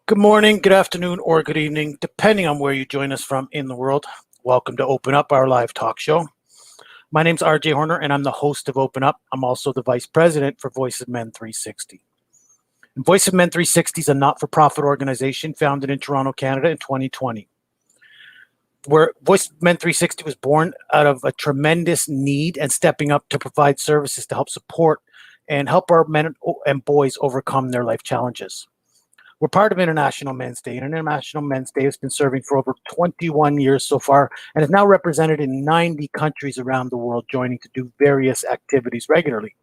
Good morning, good afternoon, or good evening, depending on where you join us from in the world. Welcome to Open Up, our live talk show. My name's RJ Horner, and I'm the host of Open Up. I'm also the vice president for Voice of Men 360. And Voice of Men 360 is a not-for-profit organization founded in Toronto, Canada in 2020. Where Voice of Men 360 was born out of a tremendous need and stepping up to provide services to help support and help our men and boys overcome their life challenges. We're part of International Men's Day, and International Men's Day has been serving for over 21 years so far and is now represented in 90 countries around the world, joining to do various activities regularly.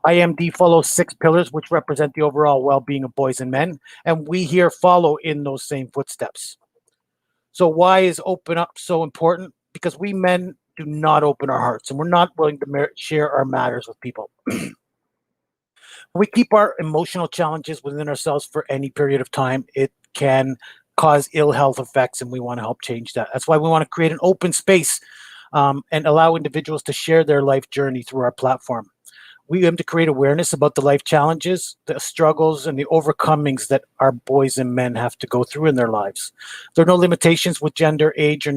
IMD follows 6 pillars, which represent the overall well-being of boys and men, and we here follow in those same footsteps. So why is Open Up so important? Because we men do not open our hearts, and we're not willing to share our matters with people. We keep our emotional challenges within ourselves for any period of time, it can cause ill health effects, and we want to help change that. That's why we want to create an open space and allow individuals to share their life journey through our platform. We aim to create awareness about the life challenges, the struggles, and the overcomings that our boys and men have to go through in their lives. There are no limitations with gender, age, or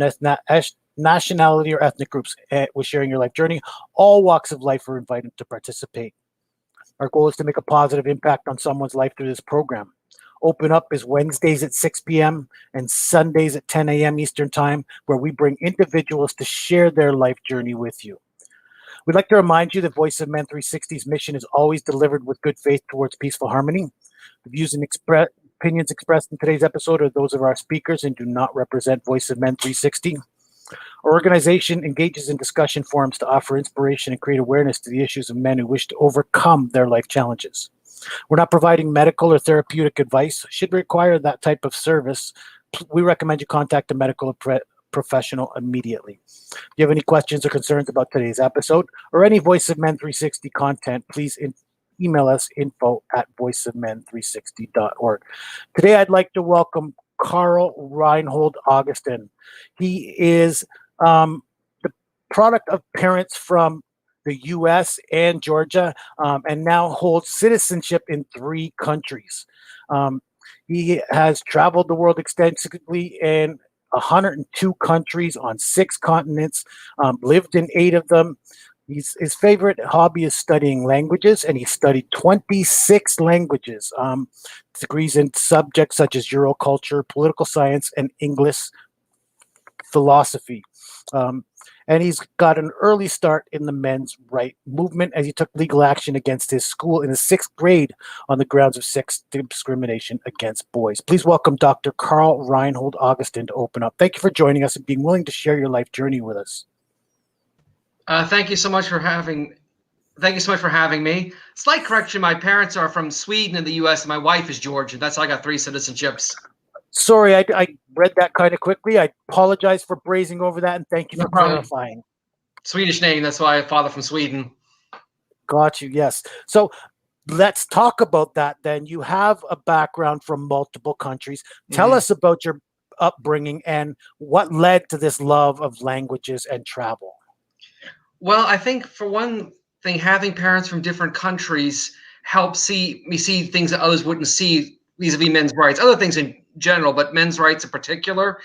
nationality or ethnic groups with sharing your life journey. All walks of life are invited to participate. Our goal is to make a positive impact on someone's life through this program. Open Up is Wednesdays at 6 p.m. and Sundays at 10 a.m. Eastern Time, where we bring individuals to share their life journey with you. We'd like to remind you that Voice of Men 360's mission is always delivered with good faith towards peaceful harmony. The views and opinions expressed in today's episode are those of our speakers and do not represent Voice of Men 360. Our organization engages in discussion forums to offer inspiration and create awareness to the issues of men who wish to overcome their life challenges. We're not providing medical or therapeutic advice. Should you require that type of service, we recommend you contact a medical professional immediately. If you have any questions or concerns about today's episode or any Voice of Men 360 content, please email us info@voiceofmen360.org. Today, I'd like to welcome Carl Reinhold Augustsson. He is the product of parents from the U.S. and Georgia, and now holds citizenship in 3 countries. He has traveled the world extensively in 102 countries on 6 continents, lived in 8 of them. His favorite hobby is studying languages, and he studied 26 languages, degrees in subjects such as Euroculture, political science, and English philosophy. And he's got an early start in the men's right movement as he took legal action against his school in the 6th grade on the grounds of sex discrimination against boys. Please welcome Dr. Carl Reinhold Augustsson to Open Up. Thank you for joining us and being willing to share your life journey with us. Thank you so much for having me. Slight correction: my parents are from Sweden and the U.S., and my wife is Georgian. That's how I got 3 citizenships. Sorry, I read that kind of quickly. I apologize for brazing over that, and thank you for clarifying. Swedish name, that's why I have father from Sweden. Got you, yes. So let's talk about that then. You have a background from multiple countries. Tell us about your upbringing and what led to this love of languages and travel. Well, I think for one thing, having parents from different countries helps me see things that others wouldn't see vis-a-vis men's rights. Other things in general, but men's rights in particular.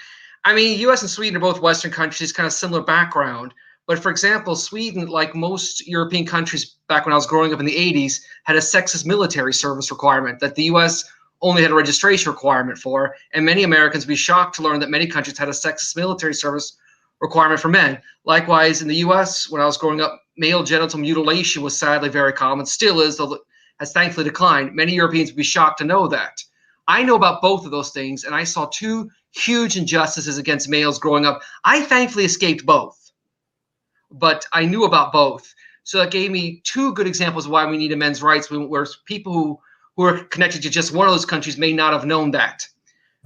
I mean, U.S. and Sweden are both Western countries, kind of similar background. But for example, Sweden, like most European countries back when I was growing up in the 80s, had a sexist military service requirement that the U.S. only had a registration requirement for. And many Americans would be shocked to learn that many countries had a sexist military service requirement for men. Likewise, in the U.S., when I was growing up, male genital mutilation was sadly very common, still is, though has thankfully declined. Many Europeans would be shocked to know that. I know about both of those things, and I saw 2 huge injustices against males growing up. I thankfully escaped both, but I knew about both. So that gave me 2 good examples of why we need a men's rights, where people who are connected to just one of those countries may not have known that.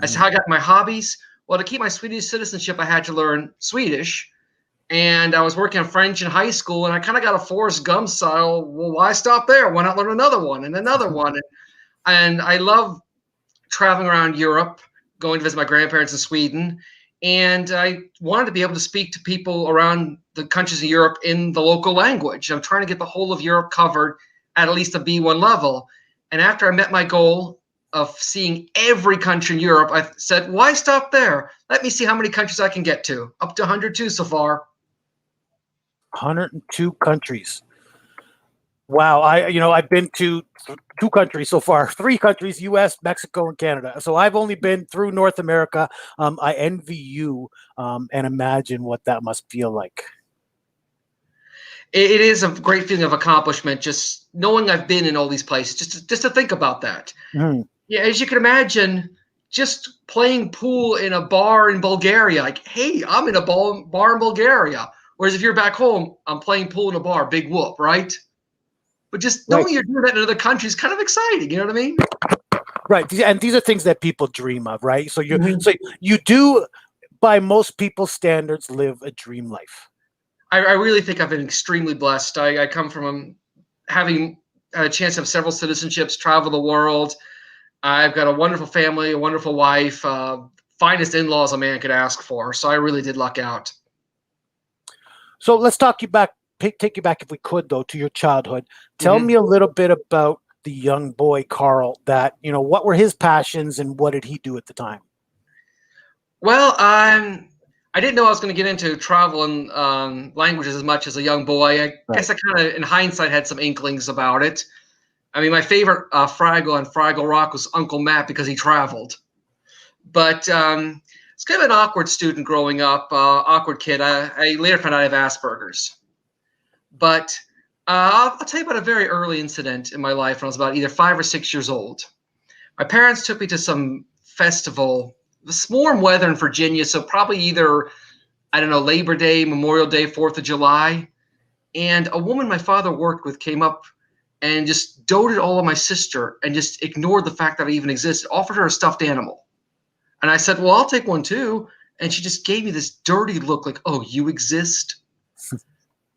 As to how I got my hobbies, well, to keep my Swedish citizenship, I had to learn Swedish. And I was working on French in high school, and I kind of got a Forrest Gump style. Well, why stop there? Why not learn another one and another one? And I love traveling around Europe, going to visit my grandparents in Sweden. And I wanted to be able to speak to people around the countries of Europe in the local language. I'm trying to get the whole of Europe covered at least a B1 level. And after I met my goal of seeing every country in Europe, I said, why stop there? Let me see how many countries I can get to. Up to 102 so far. 102 countries. Wow. I've been to two countries so far, three countries, US, Mexico, and Canada. So I've only been through North America. I envy you, and imagine what that must feel like. It is a great feeling of accomplishment, just knowing I've been in all these places, just to think about that. Mhm. Yeah, as you can imagine, just playing pool in a bar in Bulgaria, like, hey, I'm in a bar in Bulgaria. Whereas if you're back home, I'm playing pool in a bar, big whoop, right? But just Right. knowing you're doing that in another country is kind of exciting. You know what I mean? Right. And these are things that people dream of, right? So Mhm. you do, by most people's standards, live a dream life. I really think I've been extremely blessed. I come from having had a chance to have several citizenships, travel the world. I've got a wonderful family, a wonderful wife, finest in-laws a man could ask for. So I really did luck out. So let's take you back, if we could, though, to your childhood. Tell Mhm. me a little bit about the young boy Carl. What were his passions and what did he do at the time? Well, I didn't know I was going to get into travel and languages as much as a young boy. I Right. guess I kind of, in hindsight, had some inklings about it. I mean, my favorite Fraggle on Fraggle Rock was Uncle Matt because he traveled. But it's kind of an awkward student growing up, awkward kid. I later found out I have Asperger's. But I'll tell you about a very early incident in my life when I was about either 5 or 6 years old. My parents took me to some festival. It was warm weather in Virginia, so probably either, I don't know, Labor Day, Memorial Day, 4th of July. And a woman my father worked with came up and just doted all of my sister and just ignored the fact that I even existed, offered her a stuffed animal. And I said, well, I'll take one too. And she just gave me this dirty look like, oh, you exist?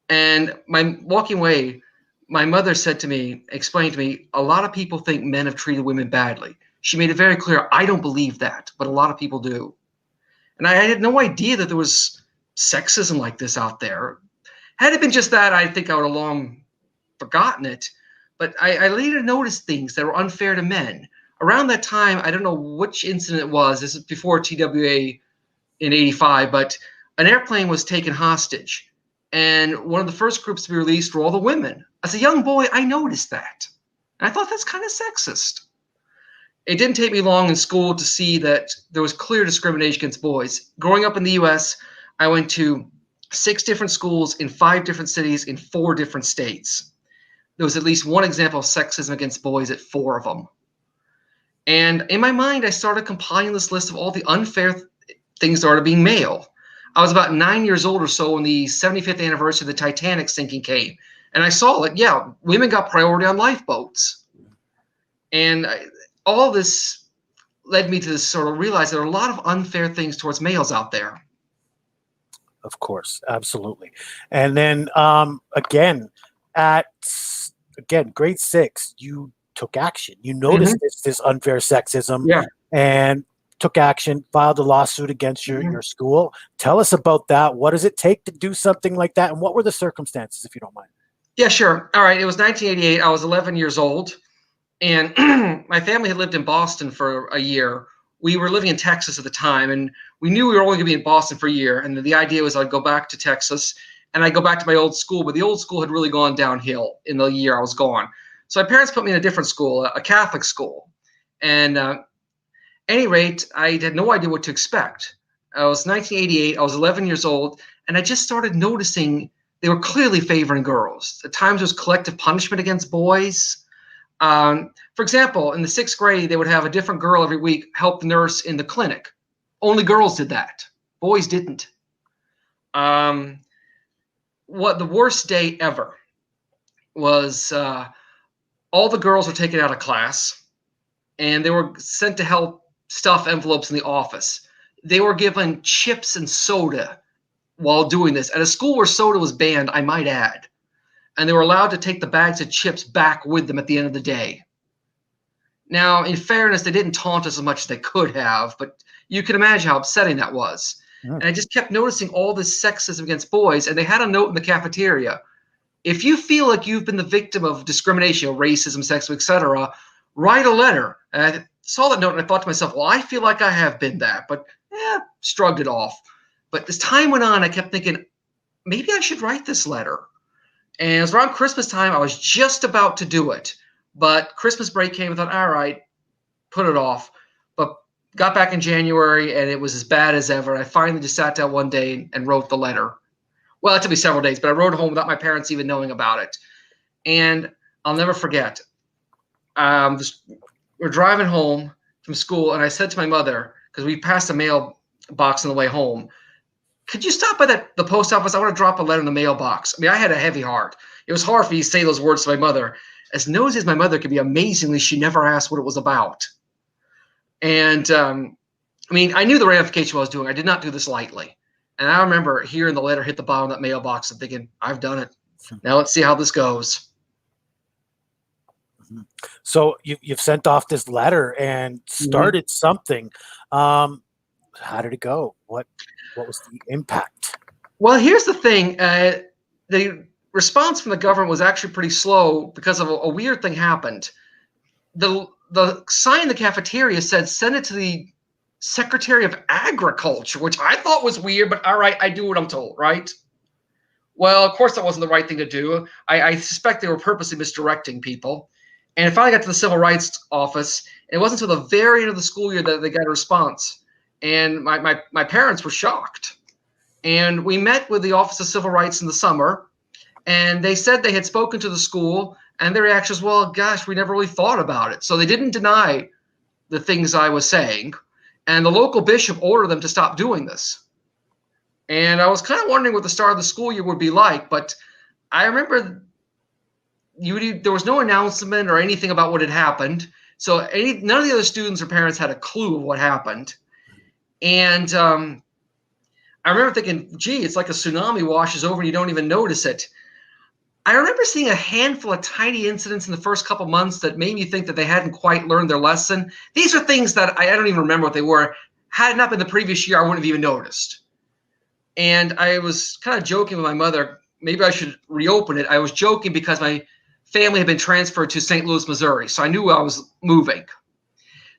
And my walking away, my mother said to me, explained to me, a lot of people think men have treated women badly. She made it very clear, I don't believe that, but a lot of people do. And I had no idea that there was sexism like this out there. Had it been just that, I think I would have long forgotten it. But I later noticed things that were unfair to men. Around that time, I don't know which incident it was. This is before TWA in 85, but an airplane was taken hostage. And one of the first groups to be released were all the women. As a young boy, I noticed that. And I thought that's kind of sexist. It didn't take me long in school to see that there was clear discrimination against boys. Growing up in the US, I went to 6 different schools in 5 different cities in 4 different states. There was at least one example of sexism against boys at 4 of them. And in my mind, I started compiling this list of all the unfair things started being male. I was about 9 years old or so when the 75th anniversary of the Titanic sinking came. And I saw it. Yeah, women got priority on lifeboats. And all this led me to this sort of realize there are a lot of unfair things towards males out there. Of course, absolutely. And then again, grade 6, you took action. You Mm-hmm. noticed this unfair sexism Yeah. and took action, filed a lawsuit against Mm-hmm. your school. Tell us about that. What does it take to do something like that? And what were the circumstances, if you don't mind? Yeah, sure. All right. It was 1988. I was 11 years old. And my family had lived in Boston for a year. We were living in Texas at the time, and we knew we were only going to be in Boston for a year. And the idea was I'd go back to Texas and I'd go back to my old school, but the old school had really gone downhill in the year I was gone. So my parents put me in a different school, a Catholic school. And at any rate, I had no idea what to expect. I was 1988, I was 11 years old, and I just started noticing they were clearly favoring girls. At times, there was collective punishment against boys. For example, in the 6th grade, they would have a different girl every week help the nurse in the clinic. Only girls did that. Boys didn't. What the worst day ever was all the girls were taken out of class and they were sent to help stuff envelopes in the office. They were given chips and soda while doing this at a school where soda was banned, I might add. And they were allowed to take the bags of chips back with them at the end of the day. Now, in fairness, they didn't taunt us as much as they could have, but you can imagine how upsetting that was. Mhm. And I just kept noticing all this sexism against boys, and they had a note in the cafeteria. If you feel like you've been the victim of discrimination, racism, sexism, etc., write a letter. saw that note and I thought to myself, well, I feel like I have been that, but shrugged it off. But as time went on, I kept thinking, maybe I should write this letter. And it was around Christmas time. I was just about to do it. But Christmas break came and thought, all right, put it off. But got back in January and it was as bad as ever. I finally just sat down one day and wrote the letter. Well, it took me several days, but I wrote home without my parents even knowing about it. And I'll never forget. We're driving home from school, and I said to my mother, because we passed a mailbox on the way home, could you stop by the post office? I want to drop a letter in the mailbox. I mean, I had a heavy heart. It was hard for me to say those words to my mother. As nosy as my mother could be, amazingly, she never asked what it was about. And I mean, I knew the ramification of what I was doing. I did not do this lightly. And I remember hearing the letter hit the bottom of that mailbox and thinking, I've done it. Now let's see how this goes. So you've sent off this letter and started something. How did it go? What was the impact? Well, here's the thing. The response from the government was actually pretty slow because of a weird thing happened. The sign in the cafeteria said, send it to the Secretary of Agriculture, which I thought was weird, but all right, I do what I'm told, right? Well, of course that wasn't the right thing to do. I suspect they were purposely misdirecting people. And finally got to the Civil Rights Office. And it wasn't until the very end of the school year that they got a response. And my parents were shocked. And we met with the Office of Civil Rights in the summer. And they said they had spoken to the school. And their reaction was, well, gosh, we never really thought about it. So they didn't deny the things I was saying. And the local bishop ordered them to stop doing this. And I was kind of wondering what the start of the school year would be like. But I remember there was no announcement or anything about what had happened. So none of the other students or parents had a clue of what happened. And I remember thinking, gee, it's like a tsunami washes over and you don't even notice it. I remember seeing a handful of tiny incidents in the first couple months that made me think that they hadn't quite learned their lesson. These are things that I don't even remember what they were. Had it not been the previous year, I wouldn't have even noticed. And I was kind of joking with my mother, maybe I should reopen it. I was joking because my family had been transferred to St. Louis, Missouri. So I knew I was moving.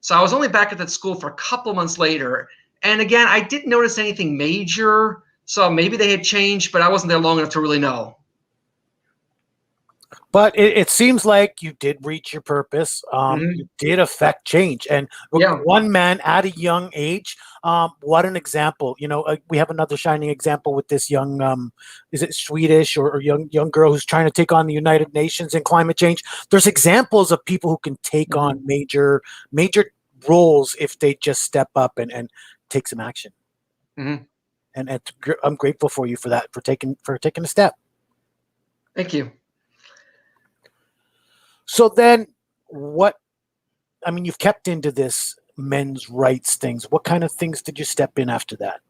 So I was only back at that school for a couple months later. And again, I didn't notice anything major. So maybe they had changed, but I wasn't there long enough to really know. But it seems like you did reach your purpose. You did affect change. And one man at a young age, what an example. You know, we have another shining example with this young, is it Swedish or young girl who's trying to take on the United Nations and climate change. There's examples of people who can take on major roles if they just step up and take some action. And I'm grateful for you for that, for taking a step. Thank you. So then you've kept into this men's rights things. What kind of things did you step in after that?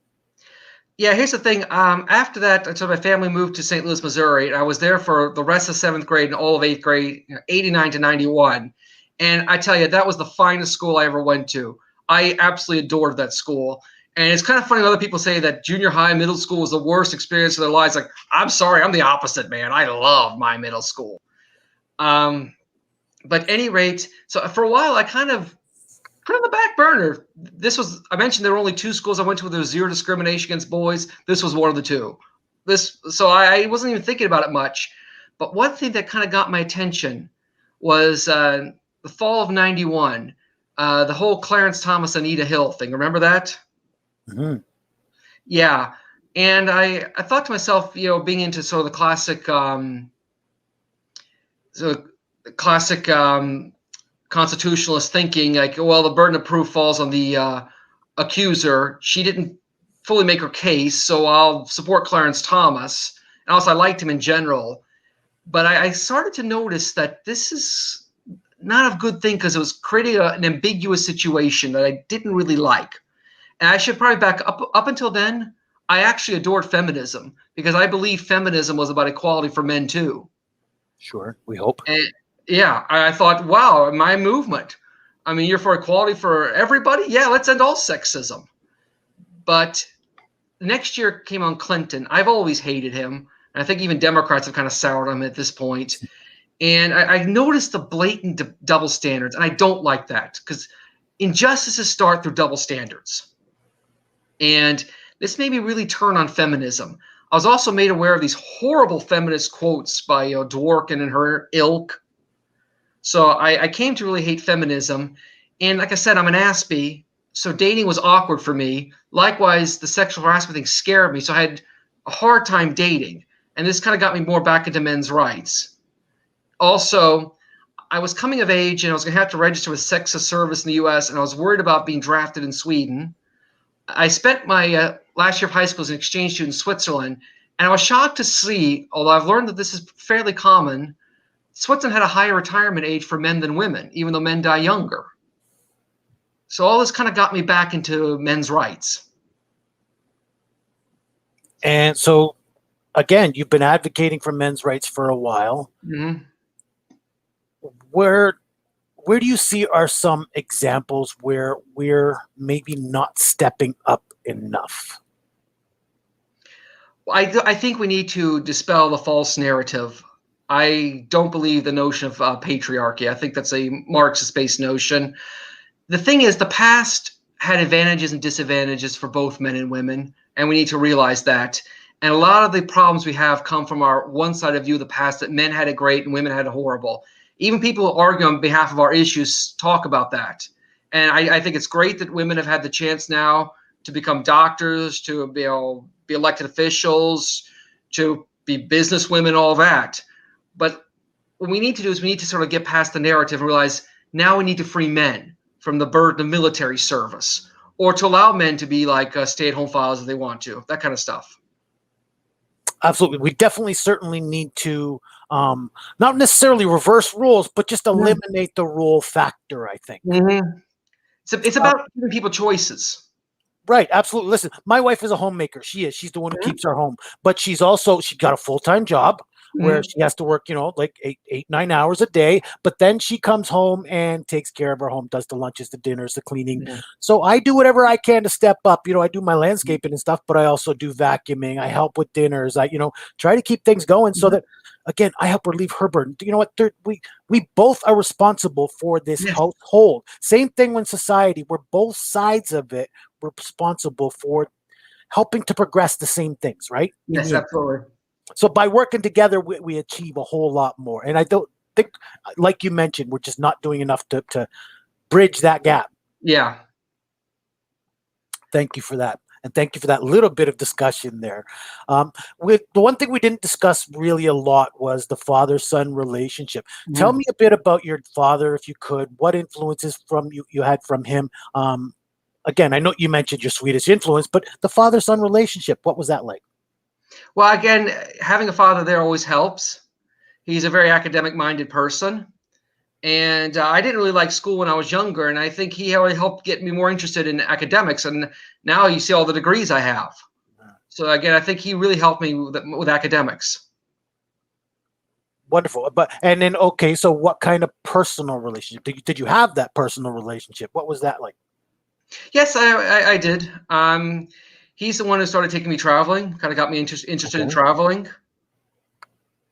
Yeah, here's the thing. After that, so my family moved to St. Louis, Missouri, and I was there for the rest of 7th grade and all of 8th grade, 89 to 91. And I tell you, that was the finest school I ever went to. I absolutely adored that school. And it's kind of funny when other people say that junior high, middle school was the worst experience of their lives. Like, I'm sorry, I'm the opposite, man. I love my middle school. But at any rate, so for a while, I kind of put on the back burner. I mentioned there were only 2 schools I went to where there was zero discrimination against boys. This was one of the 2. So I wasn't even thinking about it much. But one thing that kind of got my attention was the fall of 91, the whole Clarence Thomas, Anita Hill thing. Remember that? Yeah. And I thought to myself, being into sort of the classic constitutionalist thinking, like, well, the burden of proof falls on the accuser. She didn't fully make her case, so I'll support Clarence Thomas. And also, I liked him in general. But I started to notice that this is not a good thing because it was creating an ambiguous situation that I didn't really like. And I should probably back up until then, I actually adored feminism because I believe feminism was about equality for men too. Sure, we hope. And yeah, I thought, wow, my movement. I mean, you're for equality for everybody? Yeah, let's end all sexism. But next year came on Clinton. I've always hated him. And I think even Democrats have kind of soured on him at this point. And I noticed the blatant double standards. And I don't like that because injustices start through double standards. And this made me really turn on feminism. I was also made aware of these horrible feminist quotes by Dworkin and her ilk. So I came to really hate feminism. And like I said, I'm an Aspie, so dating was awkward for me. Likewise, the sexual harassment thing scared me, so I had a hard time dating. And this kind of got me more back into men's rights. Also, I was coming of age and I was going to have to register with Sexist Service in the US, and I was worried about being drafted in Sweden. I spent my last year of high school as an exchange student in Switzerland, and I was shocked to see, although I've learned that this is fairly common, Switzerland had a higher retirement age for men than women, even though men die younger. So all this kind of got me back into men's rights. And so, again, you've been advocating for men's rights for a while. Mm-hmm. Where do you see are some examples where we're maybe not stepping up enough? I think we need to dispel the false narrative. I don't believe the notion of patriarchy. I think that's a Marxist-based notion. The thing is, the past had advantages and disadvantages for both men and women, and we need to realize that. And a lot of the problems we have come from our one-sided view of the past, that men had it great and women had it horrible. Even people who argue on behalf of our issues talk about that. And I think it's great that women have had the chance now to become doctors, to be elected officials, to be businesswomen, all that. But what we need to do is we need to sort of get past the narrative and realize now we need to free men from the burden of military service, or to allow men to be like stay-at-home fathers if they want to, that kind of stuff. Absolutely. We definitely certainly need to not necessarily reverse rules, but just eliminate the rule factor, I think. Mm-hmm. It's about giving people choices. Right. Absolutely. Listen, my wife is a homemaker. She's the one who keeps our home, but she got a full-time job where she has to work, like 9 hours a day. But then she comes home and takes care of our home, does the lunches, the dinners, the cleaning. So I do whatever I can to step up. I do my landscaping and stuff, but I also do vacuuming. I help with dinners. I, try to keep things going so that, again, I help relieve her burden. You know what? We both are responsible for this household. Same thing when society. We're both sides of it. We're responsible for helping to progress the same things, right? Yes, absolutely. So by working together, we achieve a whole lot more. And I don't think, like you mentioned, we're just not doing enough to bridge that gap. Yeah. Thank you for that. And thank you for that little bit of discussion there. With the one thing we didn't discuss really a lot was the father-son relationship. Tell me a bit about your father, if you could. What influences from you had from him? Again, I know you mentioned your Swedish influence, but the father-son relationship, what was that like? Well, again, having a father there always helps. He's a very academic-minded person. And I didn't really like school when I was younger, and I think he really helped get me more interested in academics. And now you see all the degrees I have. So again, I think he really helped me with academics. Wonderful. Okay, so what kind of personal relationship? Did you have that personal relationship? What was that like? Yes, I did. He's the one who started taking me traveling, kind of got me interested in traveling.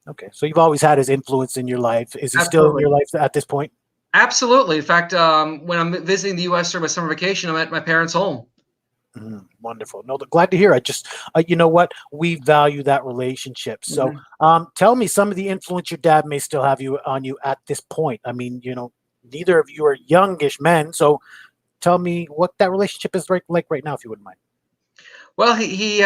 Okay, so you've always had his influence in your life. Is he still in your life at this point? Absolutely. In fact, when I'm visiting the U.S. for my summer vacation, I'm at my parents' home. Wonderful. No, glad to hear. I just, you know what? We value that relationship. So tell me some of the influence your dad may still have on you at this point. I mean, neither of you are youngish men. So tell me what that relationship is like right now, if you wouldn't mind. Well, he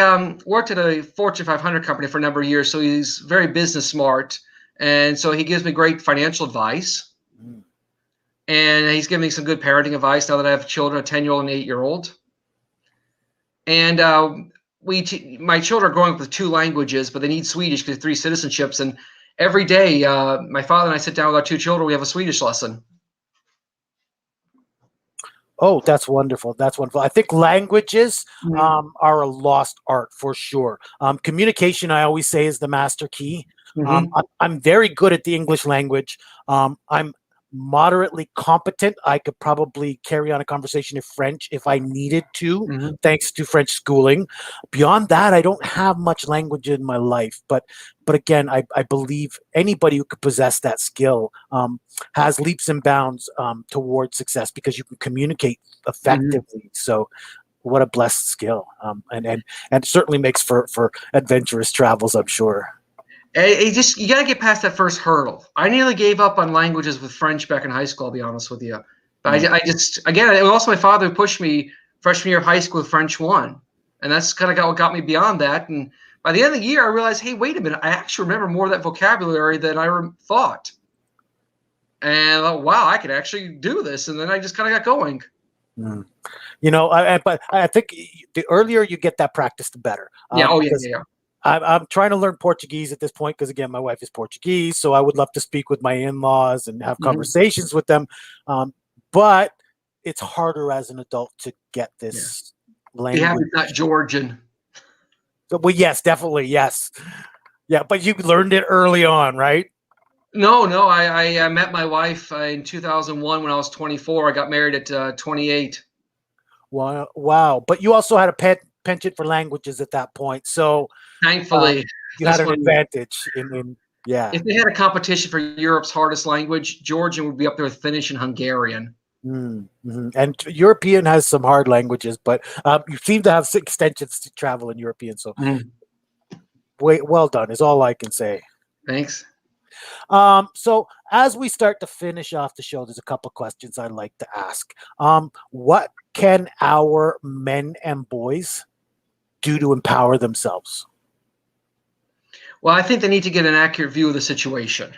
worked at a Fortune 500 company for a number of years, so he's very business smart, and so he gives me great financial advice. And he's giving me some good parenting advice now that I have children, a 10-year-old and an 8-year-old. And my children are growing up with 2 languages, but they need Swedish because 3 citizenships. And every day, my father and I sit down with our 2 children. We have a Swedish lesson. Oh, that's wonderful. That's wonderful. I think languages are a lost art for sure. Communication, I always say, is the master key. I'm very good at the English language. I'm moderately competent. I could probably carry on a conversation in French if I needed to, Mhm. thanks to French schooling. Beyond that, I don't have much language in my life. But again, I believe anybody who could possess that skill has leaps and bounds towards success because you can communicate Mhm. effectively. So what a blessed skill, and certainly makes for adventurous travels, I'm sure. You gotta get past that first hurdle. I nearly gave up on languages with French back in high school. I'll be honest with you, but Mm. I just again, it was also my father who pushed me freshman year of high school with French one, and that's kind of what got me beyond that. And by the end of the year, I realized, hey, wait a minute, I actually remember more of that vocabulary than I thought. And I thought, wow, I could actually do this. And then I just kind of got going. Mm. But I think the earlier you get that practice, the better. Yeah. Oh, yeah, Because yeah, I'm trying to learn Portuguese at this point because, again, my wife is Portuguese, so I would love to speak with my in-laws and have yeah. Hmm. conversations with them. But it's harder as an adult to get Yeah. this Be happy language. it's not Georgian. So, well, yes, definitely, yes, yeah. But you learned it early on, right? No, no. I met my wife in 2001 when I was 24. I got married at 28. Wow, wow. But you also had a penchant for languages at that point, so um, Thankfully, you had that's an when advantage in yeah. if they had a competition for Europe's hardest language, Georgian would be up there with Finnish and Hungarian. Mm-hmm. And European has some hard languages, but you seem to have extensions to travel in European. So, Mhm. well done is all I can say. Thanks. So as we start to finish off the show, there's a couple questions I'd like to ask. What can our men and boys do to empower themselves? Well, I think they need to get an accurate view of the situation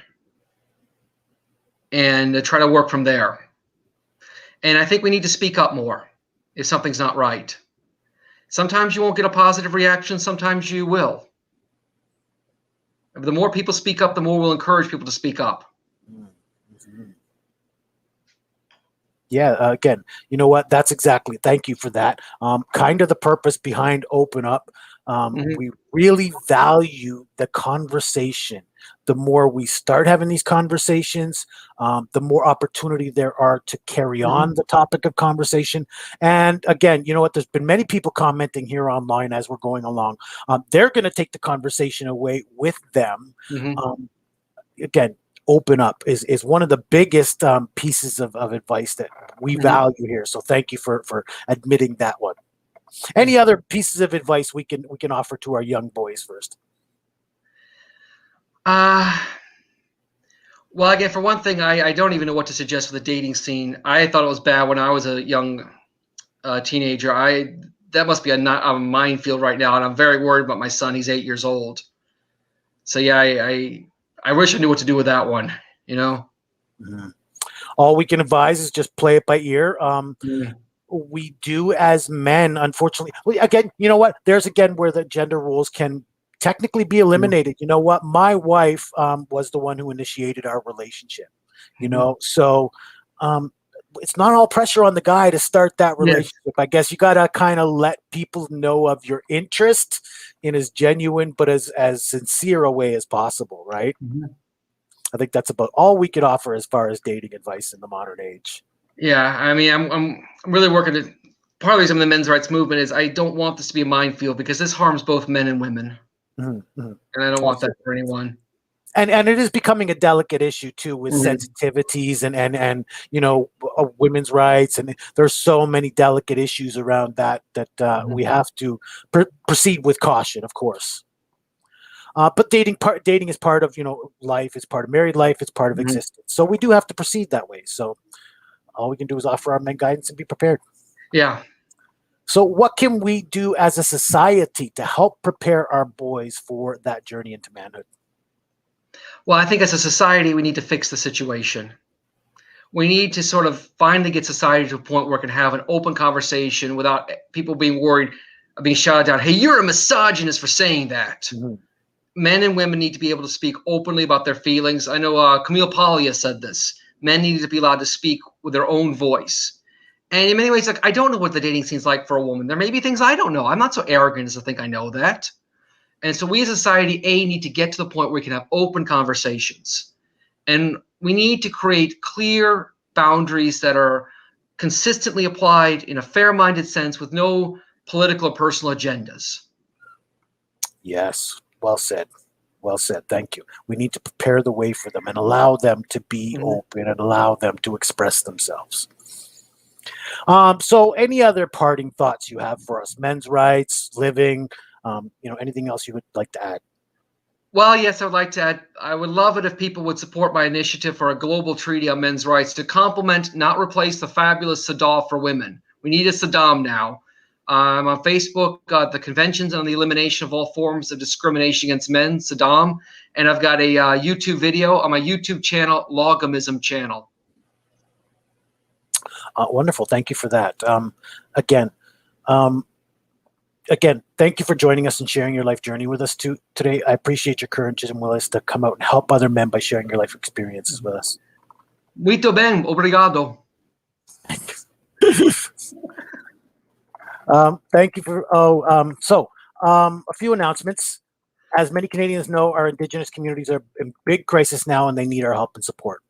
and try to work from there. And I think we need to speak up more if something's not right. Sometimes you won't get a positive reaction, sometimes you will. The more people speak up, the more we'll encourage people to speak up. Mm-hmm. Yeah, again, you know what? That's exactly. Thank you for that. Kind of the purpose behind Open Up. Mhm. We really value the conversation. The more we start having these conversations, the more opportunity there are to carry on Mhm. the topic of conversation. And again, you know what? There's been many people commenting here online as we're going along. They're going to take the conversation away with them. Mhm. Um, Again, open up is one of the biggest pieces of advice that we Mhm. value here. So thank you for admitting that one. Any Thank you. other pieces of advice we can offer to our young boys first? Uh, well, again, for one thing, I don't even know what to suggest for the dating scene. I thought it was bad when I was a young teenager. That must be a minefield right now, and I'm very worried about my son. He's 8 years old. So yeah, I wish I knew what to do with that one. You know. Mhm. All we can advise is just play it by ear. Mm. We do as men, unfortunately. Again, you know what? There's again where the gender roles can technically be Mm. eliminated. You know what? My wife was the one who initiated our relationship. Mhm. So um, it's not all pressure on the guy to start that Yes. relationship. I guess you got to kind of let people know of your interest in as genuine but as sincere a way as possible, right? Mhm. I think that's about all we could offer as far as dating advice in the modern age. Yeah, I mean, I'm really working to. Part of the reason I'm in the men's rights movement is I don't want this to be a minefield because this harms both men and women, Mhm, mhm. and I don't want that Absolutely. for anyone. And it is becoming a delicate issue too, with Mhm. sensitivities and women's rights, and there's so many delicate issues around that we Mhm. have to proceed with caution, of course. But dating is part of life. It's part of married life. It's part of Mhm. existence. So we do have to proceed that way. So all we can do is offer our men guidance and be prepared. Yeah. So what can we do as a society to help prepare our boys for that journey into manhood? Well, I think as a society, we need to fix the situation. We need to sort of finally get society to a point where it can have an open conversation without people being worried of being shouted down. Hey, you're a misogynist for saying that. Mhm. Men and women need to be able to speak openly about their feelings. I know Camille Paglia said this. Men need to be allowed to speak with their own voice. And in many ways, like I don't know what the dating scene's like for a woman. There may be things I don't know. I'm not so arrogant as to think I know that. And so we as a society, A, need to get to the point where we can have open conversations. And we need to create clear boundaries that are consistently applied in a fair-minded sense with no political or personal agendas. Yes, well said. Well said. Thank you. We need to prepare the way for them and allow them to be open and allow them to express themselves. So any other parting thoughts you have for us? Men's rights, living, anything else you would like to add? Well, yes, I would like to add, I would love it if people would support my initiative for a global treaty on men's rights to complement, not replace the fabulous CEDAW for women. We need a Saddam now. On Facebook, the Conventions on the Elimination of All Forms of Discrimination Against Men, Saddam, and I've got a YouTube video on my YouTube channel, Logomism channel. Wonderful. Thank you for that. Again, thank you for joining us and sharing your life journey with us today. I appreciate your courage and willingness to come out and help other men by sharing your life experiences with us. Muito bem, obrigado. Thank you for, a few announcements. As many Canadians know, our Indigenous communities are in big crisis now and they need our help and support.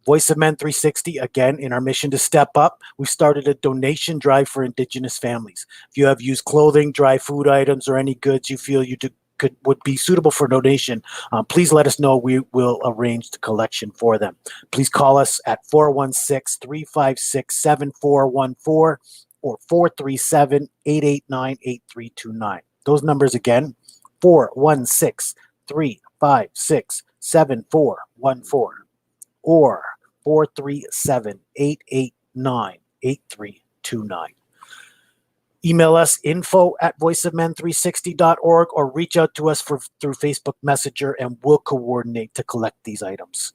Voice of Men 360, again, in our mission to step up, we've started a donation drive for Indigenous families. If you have used clothing, dry food items, or any goods you feel would be suitable for donation, please let us know. We will arrange the collection for them. Please call us at 416-356-7414 or 437-889-8329. Those numbers again, 416-356-7414 or 437-889-8329. Email us info@voiceofmen360.org or reach out to us through Facebook Messenger and we'll coordinate to collect these items.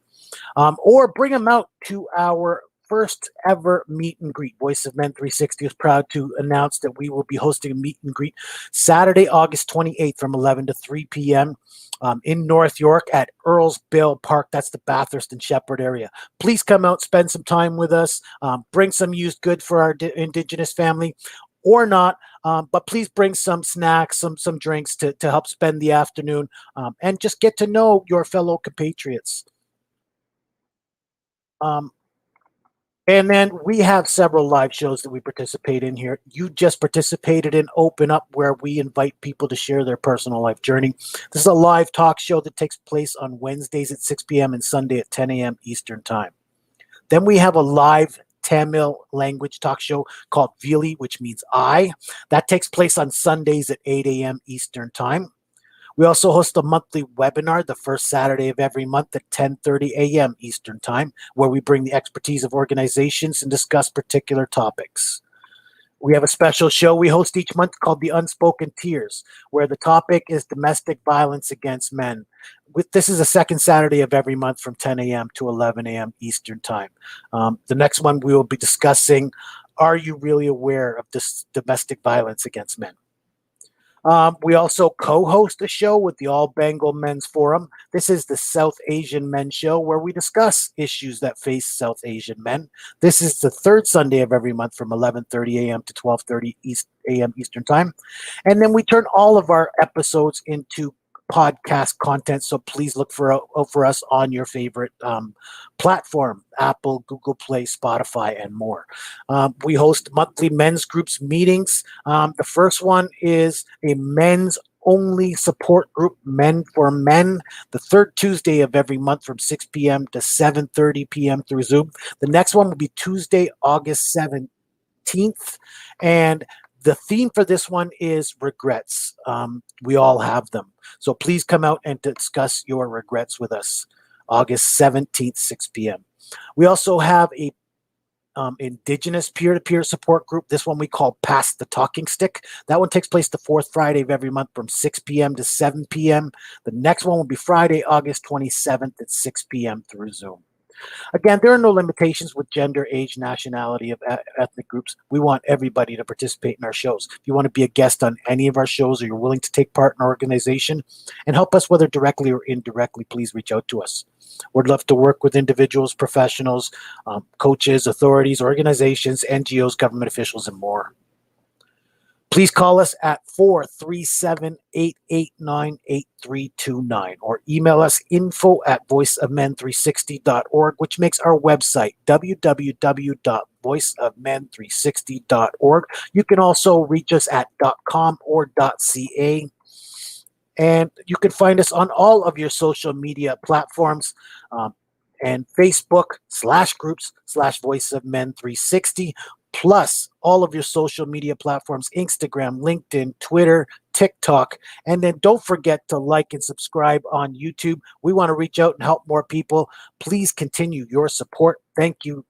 Or bring them out to our first ever meet and greet. Voice of Men 360 is proud to announce that we will be hosting a meet and greet Saturday, August 28th from 11 to 3 p.m. In North York at Earl's Bill Park. That's the Bathurst and Shepherd area. Please come out, spend some time with us, bring some used good for our Indigenous family or not, but please bring some snacks, some drinks to help spend the afternoon and just get to know your fellow compatriots. And then we have several live shows that we participate in here. You just participated in Open Up, where we invite people to share their personal life journey. This is a live talk show that takes place on Wednesdays at 6 p.m. and Sunday at 10 a.m. Eastern Time. Then we have a live Tamil language talk show called Vili, which means I. That takes place on Sundays at 8 a.m. Eastern Time. We also host a monthly webinar the first Saturday of every month at 10:30 a.m. Eastern Time, where we bring the expertise of organizations and discuss particular topics. We have a special show we host each month called The Unspoken Tears, where the topic is domestic violence against men. This is the second Saturday of every month from 10 a.m. to 11 a.m. Eastern Time. The next one we will be discussing, are you really aware of this domestic violence against men? We also co-host a show with the All Bengal Men's Forum. This is the South Asian Men's Show, where we discuss issues that face South Asian men. This is the third Sunday of every month from 11:30 a.m. to 12:30 a.m. Eastern Time. And then we turn all of our episodes into podcast content, so please look for us on your favorite platform: Apple, Google Play, Spotify, and more. We host monthly men's groups meetings. The first one is a men's only support group, Men for Men, the third Tuesday of every month from 6 p.m. to 7:30 p.m. through Zoom. The next one will be Tuesday, August 17th, and the theme for this one is regrets. We all have them. So please come out and discuss your regrets with us. August 17th, 6 p.m. We also have a Indigenous peer-to-peer support group. This one we call Pass the Talking Stick. That one takes place the fourth Friday of every month from 6 p.m. to 7 p.m. The next one will be Friday, August 27th at 6 p.m. through Zoom. Again, there are no limitations with gender, age, nationality of ethnic groups. We want everybody to participate in our shows. If you want to be a guest on any of our shows, or you're willing to take part in our organization and help us, whether directly or indirectly, please reach out to us. We'd love to work with individuals, professionals, coaches, authorities, organizations, NGOs, government officials, and more. Please call us at 437-889-8329 or email us info@voiceofmen360.org, which makes our website www.voiceofmen360.org. You can also reach us at .com or .ca. And you can find us on all of your social media platforms, and Facebook/groups/Voice of Men 360, plus all of your social media platforms, Instagram, LinkedIn, Twitter, TikTok. And then don't forget to like and subscribe on YouTube. We want to reach out and help more people. Please continue your support. Thank you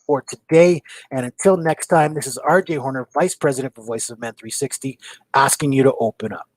for today. And until next time, this is RJ Horner, Vice President for Voice of Men 360, asking you to open up.